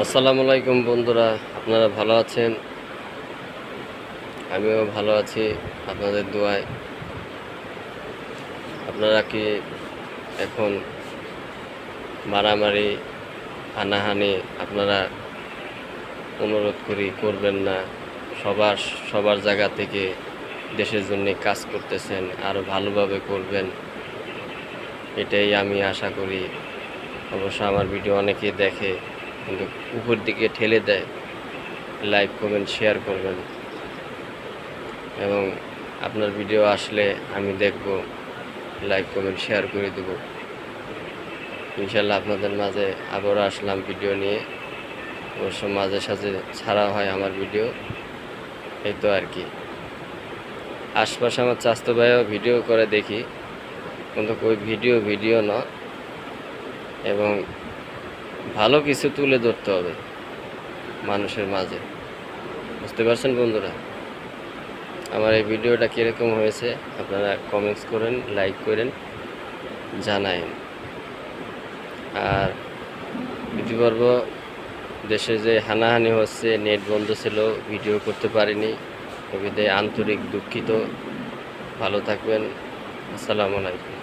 আসসালামু আলাইকুম বন্ধুরা, আপনারা ভালো আছেন? আমিও ভালো আছি আপনাদের দোয়ায়। আপনারা কি এখন মারামারি হানাহানি আপনারা অনুরোধ করি করবেন না। সবার জায়গা থেকে দেশের জন্য কাজ করতেছেন, আরও ভালোভাবে করবেন, এটাই আমি আশা করি। অবশ্য আমার ভিডিও অনেকেই দেখে কিন্তু উপর দিকে ঠেলে দেয়। লাইক কমেন্ট শেয়ার করবেন এবং আপনার ভিডিও আসলে আমি দেখব, লাইক কমেন্ট শেয়ার করে দেব। ইনশাল্লাহ আপনাদের মাঝে আবারও আসলাম ভিডিও নিয়ে। অবশ্য মাঝে সাঝে ছাড়া হয় আমার ভিডিও, এই তো আর কি। আশপাশে আমার চাস্তো ভাইও ভিডিও করে দেখি, কিন্তু ওই ভিডিও না, এবং ভালো কিছু তুলে ধরতে হবে মানুষের মাঝে। বুঝতে পারছেন বন্ধুরা? আমার এই ভিডিওটা কীরকম হয়েছে আপনারা কমেন্টস করেন, লাইক করেন, জানায়েন। আর দ্বিতীয়পর্ব দেশে যে হানাহানি হচ্ছে, নেট বন্ধ ছিল, ভিডিও করতে পারিনি, এ বিধায় আন্তরিক দুঃখিত। ভালো থাকবেন। আসসালামু আলাইকুম।